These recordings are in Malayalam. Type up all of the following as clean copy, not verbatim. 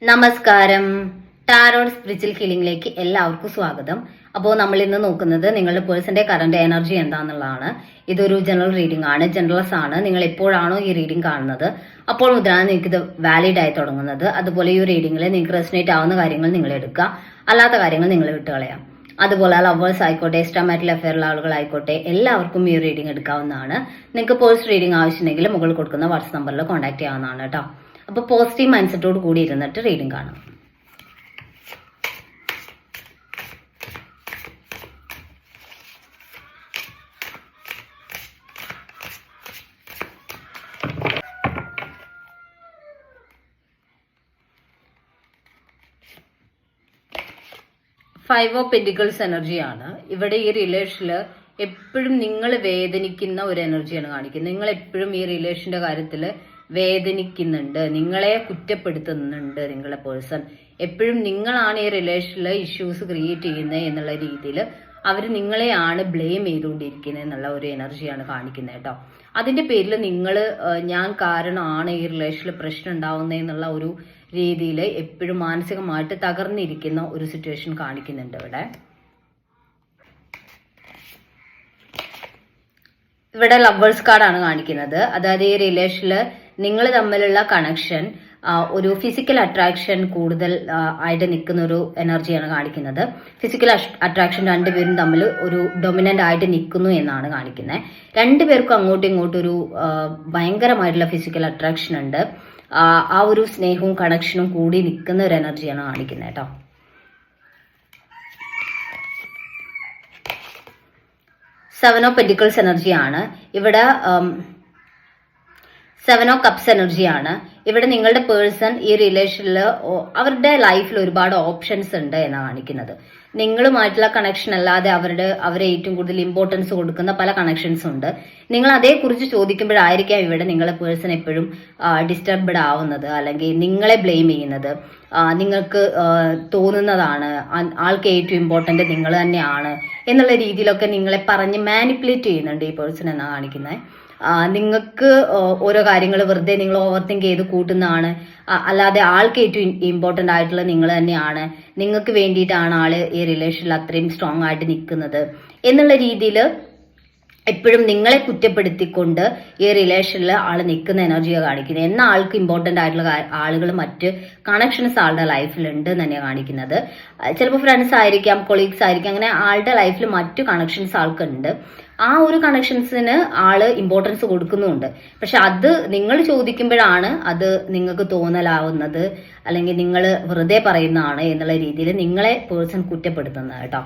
നമസ്കാരം. ടാരോട്ട് സ്പിരിച്വൽ ഹീലിംഗിലേക്ക് എല്ലാവർക്കും സ്വാഗതം. അപ്പോൾ നമ്മൾ ഇന്ന് നോക്കുന്നത് നിങ്ങളുടെ പേഴ്സന്റെ കറന്റ് എനർജി എന്താണെന്നുള്ളതാണ്. ഇതൊരു ജനറൽ റീഡിംഗ് ആണ്, ജനറൽസ് ആണ്. നിങ്ങൾ എപ്പോഴാണോ ഈ റീഡിംഗ് കാണുന്നത് അപ്പോൾ മുതലാണ് നിങ്ങൾക്ക് ഇത് വാലിഡ് ആയി തുടങ്ങുന്നത്. അതുപോലെ ഈ റീഡിംഗിൽ നിങ്ങൾക്ക് റെസനേറ്റ് ആവുന്ന കാര്യങ്ങൾ നിങ്ങൾ എടുക്കുക, അല്ലാത്ത കാര്യങ്ങൾ നിങ്ങൾ വിട്ടുകളയാം. അതുപോലെ ലവേഴ്സ് ആയിക്കോട്ടെ, എക്സ്ട്രാ മാരിറ്റൽ അഫെയറുള്ള ആളുകളായിക്കോട്ടെ, എല്ലാവർക്കും ഈ റീഡിംഗ് എടുക്കാവുന്നതാണ്. നിങ്ങൾക്ക് പേഴ്സ് റീഡിംഗ് ആവശ്യമുണ്ടെങ്കിൽ മുകളിൽ കൊടുക്കുന്ന വാട്സ്ആപ്പ് നമ്പറിൽ കോൺടാക്ട് ചെയ്യാവുന്നതാണ് കേട്ടോ. അപ്പോൾ പോസിറ്റീവ് മൈൻഡ് സെറ്റോട് കൂടി ഇരുന്നിട്ട് റീഡിംഗ് കാണാം. ഫൈവ് ഓഫ് പെന്റിക്കിൾസ് എനർജിയാണ്. ഇവിടെ ഈ റിലേഷനിൽ എപ്പോഴും നിങ്ങൾ വേദനിക്കുന്ന ഒരു എനർജിയാണ് കാണിക്കുന്നത്. നിങ്ങൾ എപ്പോഴും ഈ റിലേഷന്റെ കാര്യത്തിൽ വേദനിക്കുന്നുണ്ട്, നിങ്ങളെ കുറ്റപ്പെടുത്തുന്നുണ്ട്. നിങ്ങളെ പേഴ്സൺ എപ്പോഴും നിങ്ങളാണ് ഈ റിലേഷനിൽ ഇഷ്യൂസ് ക്രിയേറ്റ് ചെയ്യുന്നത് എന്നുള്ള രീതിയിൽ അവർ നിങ്ങളെയാണ് ബ്ലെയിം ചെയ്തുകൊണ്ടിരിക്കുന്നത് എന്നുള്ള ഒരു എനർജിയാണ് കാണിക്കുന്നത് കേട്ടോ. അതിന്റെ പേരിൽ നിങ്ങൾ ഞാൻ കാരണമാണ് ഈ റിലേഷനിൽ പ്രശ്നം ഉണ്ടാവുന്നത് എന്നുള്ള ഒരു രീതിയിൽ എപ്പോഴും മാനസികമായിട്ട് തകർന്നിരിക്കുന്ന ഒരു സിറ്റുവേഷൻ കാണിക്കുന്നുണ്ട് ഇവിടെ ലവേഴ്സ് കാർഡാണ് കാണിക്കുന്നത്. അതായത് ഈ റിലേഷനിൽ നിങ്ങൾ തമ്മിലുള്ള കണക്ഷൻ ഒരു ഫിസിക്കൽ അട്രാക്ഷൻ കൂടുതൽ ആയിട്ട് നിൽക്കുന്ന ഒരു എനർജിയാണ് കാണിക്കുന്നത്. ഫിസിക്കൽ അട്രാക്ഷൻ രണ്ടുപേരും തമ്മിൽ ഒരു ഡൊമിനന്റ് ആയിട്ട് നിൽക്കുന്നു എന്നാണ് കാണിക്കുന്നത്. രണ്ടുപേർക്കും അങ്ങോട്ടും ഇങ്ങോട്ടും ഒരു ഭയങ്കരമായിട്ടുള്ള ഫിസിക്കൽ അട്രാക്ഷൻ ഉണ്ട്. ആ ഒരു സ്നേഹവും കണക്ഷനും കൂടി നിൽക്കുന്ന ഒരു എനർജിയാണ് കാണിക്കുന്നത് കേട്ടോ. സെവൻ ഓഫ് പെന്റിക്കിൾസ് എനർജിയാണ് ഇവിടെ. സെവൻ ഓഫ് കപ്സ് എനർജിയാണ് ഇവിടെ. നിങ്ങളുടെ പേഴ്സൺ ഈ റിലേഷനിൽ അവരുടെ ലൈഫിൽ ഒരുപാട് ഓപ്ഷൻസ് ഉണ്ട് എന്നാണ് കാണിക്കുന്നത്. നിങ്ങളുമായിട്ടുള്ള കണക്ഷൻ അല്ലാതെ അവരെ ഏറ്റവും കൂടുതൽ ഇമ്പോർട്ടൻസ് കൊടുക്കുന്ന പല കണക്ഷൻസ് ഉണ്ട്. നിങ്ങൾ അതേക്കുറിച്ച് ചോദിക്കുമ്പോഴായിരിക്കാം ഇവിടെ നിങ്ങളുടെ പേഴ്സൺ എപ്പോഴും ഡിസ്റ്റർബ്ഡ് ആവുന്നത്, അല്ലെങ്കിൽ നിങ്ങളെ ബ്ലെയിം ചെയ്യുന്നത്. നിങ്ങൾക്ക് തോന്നുന്നതാണ് ആൾക്ക് ഏറ്റവും ഇമ്പോർട്ടന്റ് നിങ്ങൾ തന്നെയാണ് എന്നുള്ള രീതിയിലൊക്കെ നിങ്ങളെ പറഞ്ഞ് മാനിപ്പുലേറ്റ് ചെയ്യുന്നുണ്ട് ഈ പേഴ്സൺ എന്നാണ് കാണിക്കുന്നത്. നിങ്ങൾക്ക് ഓരോ കാര്യങ്ങൾ വെറുതെ നിങ്ങൾ ഓവർ തിങ്ക് ചെയ്ത് കൂട്ടുന്നതാണ്, അല്ലാതെ ആൾക്ക് ഏറ്റവും ഇമ്പോർട്ടന്റ് ആയിട്ടുള്ള നിങ്ങൾ തന്നെയാണ്, നിങ്ങൾക്ക് വേണ്ടിയിട്ടാണ് ആള് ഈ റിലേഷനിൽ അത്രയും സ്ട്രോങ് ആയിട്ട് നിൽക്കുന്നത് എന്നുള്ള രീതിയിൽ എപ്പോഴും നിങ്ങളെ കുറ്റപ്പെടുത്തിക്കൊണ്ട് ഈ റിലേഷനിൽ ആൾ നിൽക്കുന്ന എനർജിയാണ് കാണിക്കുന്നത്. എന്നാൽ ആൾക്ക് ഇമ്പോർട്ടന്റ് ആയിട്ടുള്ള ആളുകൾ മറ്റ് കണക്ഷൻസ് ആളുടെ ലൈഫിൽ ഉണ്ട് തന്നെയാണ് കാണിക്കുന്നത്. ചിലപ്പോൾ ഫ്രണ്ട്സ് ആയിരിക്കാം, കൊളീഗ്സ് ആയിരിക്കാം, അങ്ങനെ ആളുടെ ലൈഫിൽ മറ്റു കണക്ഷൻസ് ആൾക്കുണ്ട്. ആ ഒരു കണക്ഷൻസിന് ആള് ഇമ്പോർട്ടൻസ് കൊടുക്കുന്നുണ്ട്. പക്ഷെ അത് നിങ്ങൾ ചോദിക്കുമ്പോഴാണ് അത് നിങ്ങൾക്ക് തോന്നലാവുന്നത്, അല്ലെങ്കിൽ നിങ്ങൾ വെറുതെ പറയുന്നതാണ് എന്നുള്ള രീതിയിൽ നിങ്ങളെ പേഴ്സൺ കുറ്റപ്പെടുത്തുന്നത് കേട്ടോ.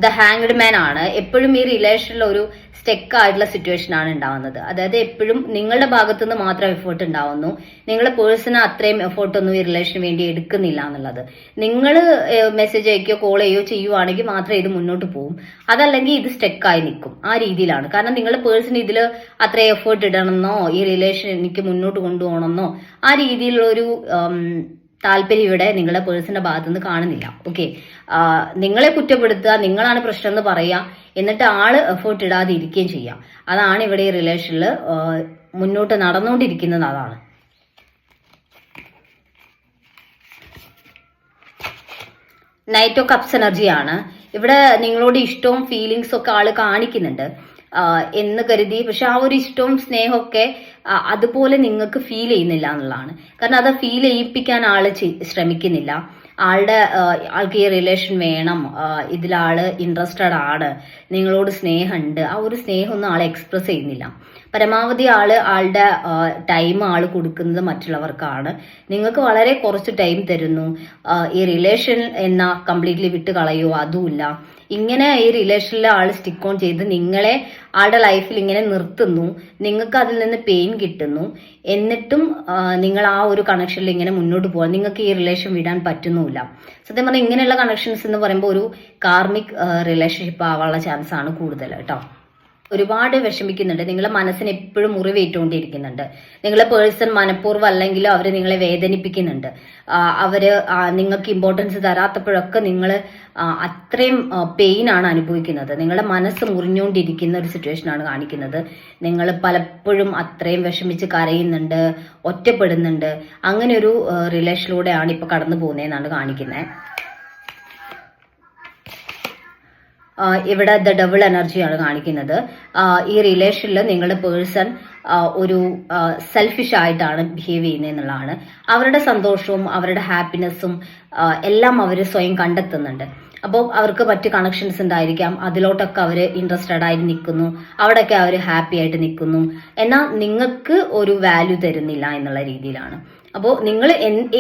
ദ ഹാങ്ഡ് മാൻ ആണ് എപ്പോഴും ഈ റിലേഷനിൽ ഒരു സ്റ്റെക്ക് ആയിട്ടുള്ള സിറ്റുവേഷൻ ആണ് ഉണ്ടാവുന്നത്. അതായത് എപ്പോഴും നിങ്ങളുടെ ഭാഗത്തുനിന്ന് മാത്രം എഫേർട്ട് ഉണ്ടാവുന്നു, നിങ്ങളുടെ പേഴ്സണ് അത്രയും എഫേർട്ട് ഒന്നും ഈ റിലേഷന് വേണ്ടി എടുക്കുന്നില്ല എന്നുള്ളത്. നിങ്ങൾ മെസ്സേജ് അയക്കുകയോ കോൾ ചെയ്യുകയോ ചെയ്യുവാണെങ്കിൽ മാത്രമേ ഇത് മുന്നോട്ട് പോകും, അതല്ലെങ്കിൽ ഇത് സ്റ്റെക്കായി നിൽക്കും. ആ രീതിയിലാണ്. കാരണം നിങ്ങളുടെ പേഴ്സൺ ഇതിൽ അത്ര എഫേർട്ട് ഇടണമെന്നോ ഈ റിലേഷൻ എനിക്ക് മുന്നോട്ട് കൊണ്ടുപോകണമെന്നോ ആ രീതിയിലുള്ളൊരു താല്പര്യം ഇവിടെ നിങ്ങളുടെ പേഴ്സന്റെ ഭാഗത്തുനിന്ന് കാണുന്നില്ല. ഓക്കെ, നിങ്ങളെ കുറ്റപ്പെടുത്തുക, നിങ്ങളാണ് പ്രശ്നം എന്ന് പറയുക, എന്നിട്ട് ആള് എഫേർട്ട് ഇടാതെ ഇരിക്കുകയും ചെയ്യാം. അതാണ് ഇവിടെ ഈ റിലേഷനിൽ മുന്നോട്ട് നടന്നുകൊണ്ടിരിക്കുന്നത്. അതാണ് നൈറ്റ് ഓഫ് കപ്സ് എനർജിയാണ് ഇവിടെ. നിങ്ങളോട് ഇഷ്ടവും ഫീലിങ്സും ഒക്കെ ആള് കാണിക്കുന്നുണ്ട് എന്ന് കരുതി, പക്ഷെ ആ ഒരു ഇഷ്ടവും സ്നേഹമൊക്കെ അതുപോലെ നിങ്ങൾക്ക് ഫീൽ ചെയ്യുന്നില്ല എന്നുള്ളതാണ്. കാരണം അത് ഫീൽ ചെയ്യിപ്പിക്കാൻ ആള് ശ്രമിക്കുന്നില്ല. ആൾക്ക് ഈ റിലേഷൻ വേണം, ഇതിലാള് ഇൻട്രസ്റ്റഡ് ആണ്, നിങ്ങളോട് സ്നേഹമുണ്ട്, ആ ഒരു സ്നേഹമൊന്നും ആളെ എക്സ്പ്രസ് ചെയ്യുന്നില്ല. പരമാവധി ആളുടെ ടൈം ആള് കൊടുക്കുന്നത് മറ്റുള്ളവർക്കാണ്. നിങ്ങൾക്ക് വളരെ കുറച്ച് ടൈം തരുന്നു. ഈ റിലേഷൻ എന്ന കംപ്ലീറ്റ്ലി വിട്ട് കളയോ അതുമില്ല. ഇങ്ങനെ ഈ റിലേഷനിൽ ആള് സ്റ്റിക്ക് ഓൺ ചെയ്ത് നിങ്ങളെ ആളുടെ ലൈഫിൽ ഇങ്ങനെ നിർത്തുന്നു. നിങ്ങൾക്ക് അതിൽ നിന്ന് പെയിൻ കിട്ടുന്നു. എന്നിട്ടും നിങ്ങൾ ആ ഒരു കണക്ഷനിൽ ഇങ്ങനെ മുന്നോട്ട് പോകാൻ നിങ്ങൾക്ക് ഈ റിലേഷൻ വിടാൻ പറ്റുന്നുമില്ല. സത്യം പറഞ്ഞാൽ ഇങ്ങനെയുള്ള കണക്ഷൻസ് എന്ന് പറയുമ്പോൾ ഒരു കാർമിക് റിലേഷൻഷിപ്പ് ആവാനുള്ള ചാൻസ് ആണ് കൂടുതൽ കേട്ടോ. ഒരുപാട് വിഷമിക്കുന്നുണ്ട്. നിങ്ങളെ മനസ്സിന് എപ്പോഴും മുറിവേറ്റുകൊണ്ടിരിക്കുന്നുണ്ട്. നിങ്ങളെ പേഴ്സൺ മനഃപൂർവ്വം അല്ലെങ്കിലും അവർ നിങ്ങളെ വേദനിപ്പിക്കുന്നുണ്ട്. അവര് നിങ്ങൾക്ക് ഇമ്പോർട്ടൻസ് തരാത്തപ്പോഴൊക്കെ നിങ്ങൾ അത്രയും പെയിൻ ആണ് അനുഭവിക്കുന്നത്. നിങ്ങളുടെ മനസ്സ് മുറിഞ്ഞുകൊണ്ടിരിക്കുന്ന ഒരു സിറ്റുവേഷൻ ആണ് കാണിക്കുന്നത്. നിങ്ങൾ പലപ്പോഴും അത്രയും വിഷമിച്ച് കരയുന്നുണ്ട്, ഒറ്റപ്പെടുന്നുണ്ട്. അങ്ങനെ ഒരു റിലേഷനിലൂടെയാണ് ഇപ്പൊ കടന്നു പോകുന്നതെന്നാണ് കാണിക്കുന്നത്. ഇവിടെ ദ ഡബിൾ എനർജിയാണ് കാണിക്കുന്നത്. ഈ റിലേഷനിൽ നിങ്ങളുടെ പേഴ്സൺ ഒരു സെൽഫിഷ് ആയിട്ടാണ് ബിഹേവ് ചെയ്യുന്നത് എന്നുള്ളതാണ്. അവരുടെ സന്തോഷവും അവരുടെ ഹാപ്പിനെസ്സും എല്ലാം അവർ സ്വയം കണ്ടെത്തുന്നുണ്ട്. അപ്പോൾ അവർക്ക് മറ്റ് കണക്ഷൻസ് ഉണ്ടായിരിക്കാം, അതിലോട്ടൊക്കെ അവർ ഇൻട്രസ്റ്റഡ് ആയിട്ട് നിൽക്കുന്നു, അവിടെയൊക്കെ അവർ ഹാപ്പി ആയിട്ട് നിൽക്കുന്നു. എന്നാൽ നിങ്ങൾക്ക് ഒരു വാല്യൂ തരുന്നില്ല എന്നുള്ള രീതിയിലാണ്. അപ്പോൾ നിങ്ങൾ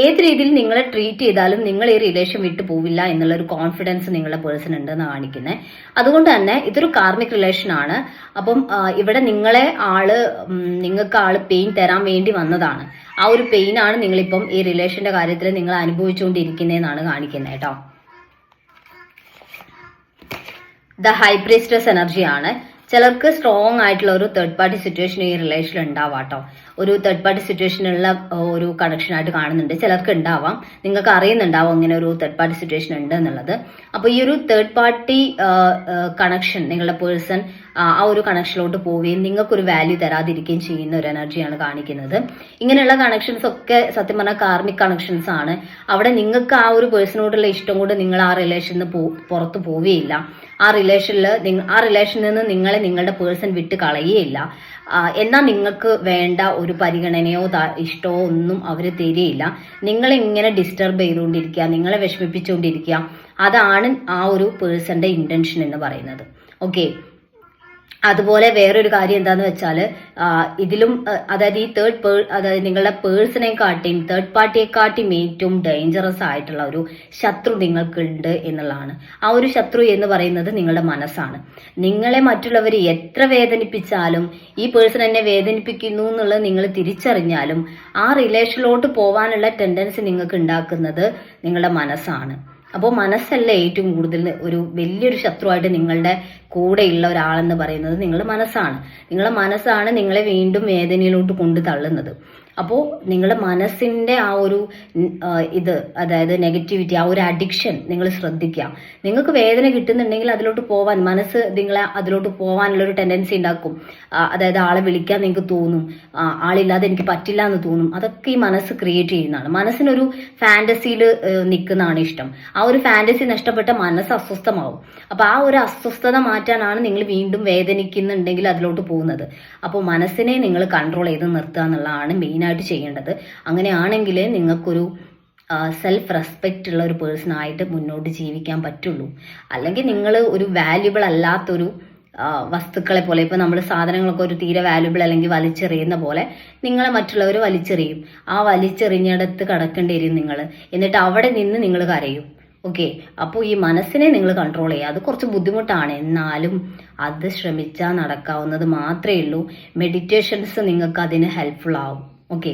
ഏത് രീതിയിൽ നിങ്ങളെ ട്രീറ്റ് ചെയ്താലും നിങ്ങൾ ഈ റിലേഷൻ വിട്ടു പോവില്ല എന്നുള്ള ഒരു കോൺഫിഡൻസ് നിങ്ങളുടെ പേഴ്സൺ ഉണ്ടെന്ന് കാണിക്കുന്നത്. അതുകൊണ്ട് തന്നെ ഇതൊരു കാർമിക് റിലേഷൻ ആണ്. അപ്പം ഇവിടെ നിങ്ങൾക്ക് ആള് പെയിൻ തരാൻ വേണ്ടി വന്നതാണ്. ആ ഒരു പെയിൻ ആണ് നിങ്ങളിപ്പം ഈ റിലേഷന്റെ കാര്യത്തിൽ നിങ്ങൾ അനുഭവിച്ചുകൊണ്ടിരിക്കുന്നതെന്നാണ് കാണിക്കുന്നത് കേട്ടോ. ദ ഹൈ പ്രീസ്റ്റസ് എനർജിയാണ്. ചിലർക്ക് സ്ട്രോങ് ആയിട്ടുള്ള ഒരു തേർഡ് പാർട്ടി സിറ്റുവേഷൻ ഈ റിലേഷനിൽ ഉണ്ടാവാം കേട്ടോ. ഒരു തേർഡ് പാർട്ടി സിറ്റുവേഷനുള്ള ഒരു കണക്ഷൻ ആയിട്ട് കാണുന്നുണ്ട്. ചിലർക്ക് ഉണ്ടാവാം, നിങ്ങൾക്ക് അറിയുന്നുണ്ടാവും അങ്ങനെ ഒരു തേർഡ് പാർട്ടി സിറ്റുവേഷൻ ഉണ്ട് എന്നുള്ളത്. അപ്പോൾ ഈ ഒരു തേർഡ് പാർട്ടി കണക്ഷൻ നിങ്ങളുടെ പേഴ്സൺ ആ ഒരു കണക്ഷനിലോട്ട് പോവുകയും നിങ്ങൾക്കൊരു വാല്യൂ തരാതിരിക്കുകയും ചെയ്യുന്ന ഒരു എനർജിയാണ് കാണിക്കുന്നത്. ഇങ്ങനെയുള്ള കണക്ഷൻസ് ഒക്കെ സത്യം പറഞ്ഞാൽ കാർമിക് കണക്ഷൻസ് ആണ്. അവിടെ നിങ്ങൾക്ക് ആ ഒരു പേഴ്സണോടുള്ള ഇഷ്ടം കൊണ്ട് നിങ്ങൾ ആ റിലേഷനിൽ നിന്ന് പുറത്തു പോവുകയില്ല. ആ റിലേഷനിൽ നിന്ന് നിങ്ങളെ നിങ്ങളുടെ പേഴ്സൺ വിട്ട് കളയുകയില്ല. എന്നാൽ നിങ്ങൾക്ക് വേണ്ട ഒരു പരിഗണനയോ ഇഷ്ടമോ ഒന്നും അവർ തരികയില്ല. നിങ്ങളിങ്ങനെ ഡിസ്റ്റർബ് ചെയ്തുകൊണ്ടിരിക്കുക, നിങ്ങളെ വിഷമിപ്പിച്ചുകൊണ്ടിരിക്കുക, അതാണ് ആ ഒരു പേഴ്സന്റെ ഇന്റൻഷൻ എന്ന് പറയുന്നത്. ഓക്കെ, അതുപോലെ വേറൊരു കാര്യം എന്താന്ന് വെച്ചാൽ ഇതിലും അതായത് ഈ അതായത് നിങ്ങളുടെ പേഴ്സണെക്കാട്ടിയും തേർഡ് പാർട്ടിയെക്കാട്ടിയും ഏറ്റവും ഡേഞ്ചറസ് ആയിട്ടുള്ള ഒരു ശത്രു നിങ്ങൾക്കുണ്ട് എന്നുള്ളതാണ്. ആ ഒരു ശത്രു എന്ന് പറയുന്നത് നിങ്ങളുടെ മനസ്സാണ്. നിങ്ങളെ മറ്റുള്ളവർ എത്ര വേദനിപ്പിച്ചാലും ഈ പേഴ്സൺ എന്നെ വേദനിപ്പിക്കുന്നു എന്നുള്ളത് നിങ്ങൾ തിരിച്ചറിഞ്ഞാലും ആ റിലേഷനിലോട്ട് പോകാനുള്ള ടെൻഡൻസി നിങ്ങൾക്ക് ഉണ്ടാക്കുന്നത് നിങ്ങളുടെ മനസ്സാണ്. അപ്പോൾ മനസ്സല്ല ഏറ്റവും കൂടുതൽ ഒരു വലിയൊരു ശത്രുവായിട്ട് നിങ്ങളുടെ കൂടെയുള്ള ഒരാളെന്ന് പറയുന്നത് നിങ്ങളുടെ മനസ്സാണ്. നിങ്ങളുടെ മനസ്സാണ് നിങ്ങളെ വീണ്ടും വേദനയിലോട്ട് കൊണ്ടു തള്ളുന്നത്. അപ്പോൾ നിങ്ങളുടെ മനസ്സിന്റെ ആ ഒരു അതായത് നെഗറ്റിവിറ്റി, ആ ഒരു അഡിക്ഷൻ നിങ്ങൾ ശ്രദ്ധിക്കുക. നിങ്ങൾക്ക് വേദന കിട്ടുന്നുണ്ടെങ്കിൽ അതിലോട്ട് പോവാൻ മനസ്സ് നിങ്ങളെ അതിലോട്ട് പോകാനുള്ള ഒരു ടെൻഡൻസി ഉണ്ടാക്കും. അതായത് ആളെ വിളിക്കാൻ നിങ്ങൾക്ക് തോന്നും, ആളില്ലാതെ എനിക്ക് പറ്റില്ല എന്ന് തോന്നും. അതൊക്കെ ഈ മനസ്സ് ക്രിയേറ്റ് ചെയ്യുന്നതാണ്. മനസ്സിനൊരു ഫാന്റസിയിൽ നിൽക്കുന്നതാണ് ഇഷ്ടം. ആ ഒരു ഫാന്റസി നഷ്ടപ്പെട്ട മനസ്സ് അസ്വസ്ഥമാവും. അപ്പൊ ആ ഒരു അസ്വസ്ഥത മാറ്റാനാണ് നിങ്ങൾ വീണ്ടും വേദനിക്കുന്നുണ്ടെങ്കിൽ അതിലോട്ട് പോകുന്നത്. അപ്പോൾ മനസ്സിനെ നിങ്ങൾ കൺട്രോൾ ചെയ്ത് നിർത്തുക എന്നുള്ളതാണ് മെയിൻ ആയിട്ട് ചെയ്യേണ്ടത്. അങ്ങനെയാണെങ്കിൽ നിങ്ങൾക്കൊരു സെൽഫ് റെസ്പെക്റ്റ് ഉള്ള ഒരു പേഴ്സൺ ആയിട്ട് മുന്നോട്ട് ജീവിക്കാൻ പറ്റുള്ളൂ. അല്ലെങ്കിൽ നിങ്ങൾ ഒരു വാല്യുബിൾ അല്ലാത്തൊരു വസ്തുക്കളെ പോലെ, ഇപ്പൊ നമ്മൾ സാധനങ്ങളൊക്കെ ഒരു തീരെ വാല്യുബിൾ അല്ലെങ്കിൽ വലിച്ചെറിയുന്ന പോലെ നിങ്ങളെ മറ്റുള്ളവർ വലിച്ചെറിയും. ആ വലിച്ചെറിഞ്ഞിടത്ത് കിടക്കേണ്ടി വരും നിങ്ങൾ. എന്നിട്ട് അവിടെ നിന്ന് നിങ്ങൾ കരയും. ഓക്കെ, അപ്പോൾ ഈ മനസ്സിനെ നിങ്ങൾ കൺട്രോൾ ചെയ്യുക. അത് കുറച്ച് ബുദ്ധിമുട്ടാണ്, എന്നാലും അത് ശ്രമിച്ചാൽ നടക്കാവുന്നത് മാത്രമേ ഉള്ളൂ. മെഡിറ്റേഷൻസ് നിങ്ങൾക്ക് അതിന് ഹെൽപ്ഫുൾ ആവും. ഓക്കെ,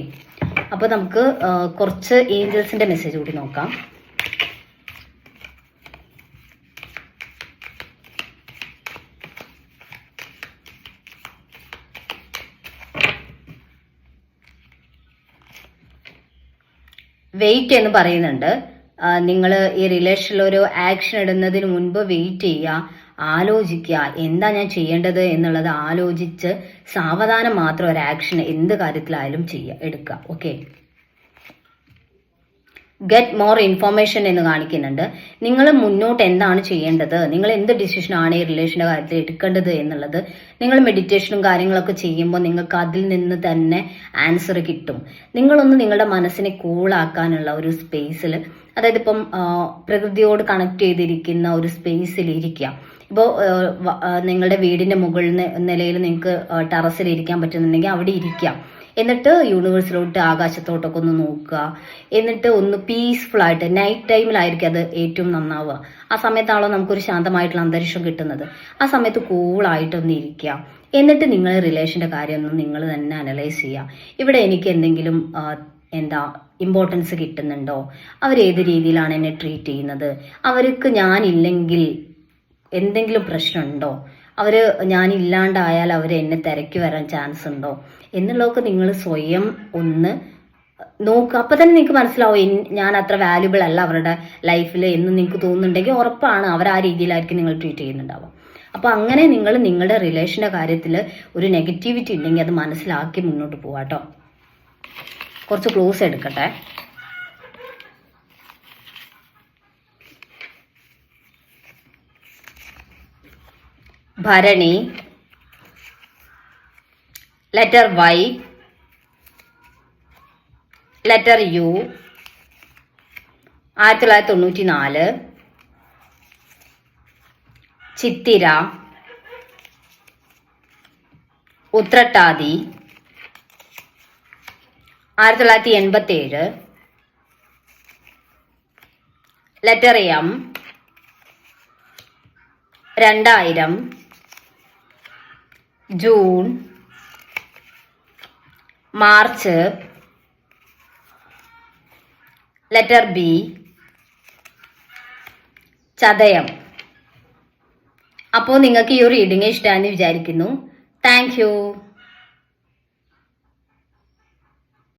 അപ്പോൾ നമുക്ക് കുറച്ച് ഏഞ്ചൽസിന്റെ മെസ്സേജ് കൂടി നോക്കാം. വെയിറ്റ് എന്ന് പറയുന്നുണ്ട്. നിങ്ങൾ ഈ റിലേഷനിൽ ഒരു ആക്ഷൻ ഇടുന്നതിന് മുൻപ് വെയിറ്റ് ചെയ്യുക, ആലോചിക്കുക, എന്താ ഞാൻ ചെയ്യേണ്ടത് എന്നുള്ളത് ആലോചിച്ച് സാവധാനം മാത്രം ഒരു ആക്ഷൻ എന്ത് കാര്യത്തിലായാലും എടുക്കുക. ഓക്കെ, ഗെറ്റ് മോർ ഇൻഫോർമേഷൻ എന്ന് കാണിക്കുന്നുണ്ട്. നിങ്ങൾ മുന്നോട്ട് എന്താണ് ചെയ്യേണ്ടത്, നിങ്ങൾ എന്ത് ഡിസിഷനാണ് ഈ റിലേഷന്റെ കാര്യത്തിൽ എടുക്കേണ്ടത് എന്നുള്ളത് നിങ്ങൾ മെഡിറ്റേഷനും കാര്യങ്ങളൊക്കെ ചെയ്യുമ്പോൾ നിങ്ങൾക്ക് അതിൽ നിന്ന് തന്നെ ആൻസർ കിട്ടും. നിങ്ങളൊന്ന് നിങ്ങളുടെ മനസ്സിനെ കൂളാക്കാനുള്ള ഒരു സ്പേസിൽ, അതായത് ഇപ്പം പ്രകൃതിയോട് കണക്ട് ചെയ്തിരിക്കുന്ന ഒരു സ്പേസിൽ ഇരിക്കുക. ഇപ്പോൾ നിങ്ങളുടെ വീടിന്റെ മുകളിൽ നിലയിൽ നിങ്ങൾക്ക് ടെറസിൽ ഇരിക്കാൻ പറ്റുന്നുണ്ടെങ്കിൽ അവിടെ ഇരിക്കാം. എന്നിട്ട് യൂണിവേഴ്സിലോട്ട് ആകാശത്തോട്ടൊക്കെ ഒന്ന് നോക്കുക. എന്നിട്ട് ഒന്ന് പീസ്ഫുൾ ആയിട്ട്, നൈറ്റ് ടൈമിലായിരിക്കും അത് ഏറ്റവും നന്നാവുക. ആ സമയത്താണല്ലോ നമുക്കൊരു ശാന്തമായിട്ടുള്ള അന്തരീക്ഷം കിട്ടുന്നത്. ആ സമയത്ത് കൂളായിട്ടൊന്ന് ഇരിക്കുക. എന്നിട്ട് നിങ്ങൾ റിലേഷന്റെ കാര്യം ഒന്ന് നിങ്ങൾ തന്നെ അനലൈസ് ചെയ്യുക. ഇവിടെ എനിക്ക് എന്തെങ്കിലും ഇമ്പോർട്ടൻസ് കിട്ടുന്നുണ്ടോ, അവരേത് രീതിയിലാണ് എന്നെ ട്രീറ്റ് ചെയ്യുന്നത്, അവർക്ക് ഞാനില്ലെങ്കിൽ എന്തെങ്കിലും പ്രശ്നമുണ്ടോ, അവര് ഞാൻ ഇല്ലാണ്ടായാൽ അവർ എന്നെ തിരക്കി വരാൻ ചാൻസ് ഉണ്ടോ എന്നുള്ളതൊക്കെ നിങ്ങൾ സ്വയം ഒന്ന് നോക്കുക. അപ്പൊ തന്നെ നിങ്ങൾക്ക് മനസ്സിലാവും ഞാൻ അത്ര വാല്യുബിൾ അല്ല അവരുടെ ലൈഫിൽ എന്ന് നിങ്ങൾക്ക് തോന്നുന്നുണ്ടെങ്കിൽ ഉറപ്പാണ് അവർ ആ രീതിയിലായിരിക്കും നിങ്ങൾ ട്രീറ്റ് ചെയ്യുന്നുണ്ടാവുക. അപ്പൊ അങ്ങനെ നിങ്ങൾ നിങ്ങളുടെ റിലേഷന്റെ കാര്യത്തിൽ ഒരു നെഗറ്റിവിറ്റി ഉണ്ടെങ്കിൽ അത് മനസ്സിലാക്കി മുന്നോട്ട് പോവാട്ടോ. കുറച്ച് ക്ലോസ് എടുക്കട്ടെ. Bharani, letter Y, letter U, 1994, Chithira, Uthrattathi, 1987, letter M, 2000, June, March, letter B, Chathayam. അപ്പോൾ നിങ്ങൾക്ക് ഈ ഒരു റീഡിംഗ് ഇഷ്ടമാണെന്ന് വിചാരിക്കുന്നു. Thank U.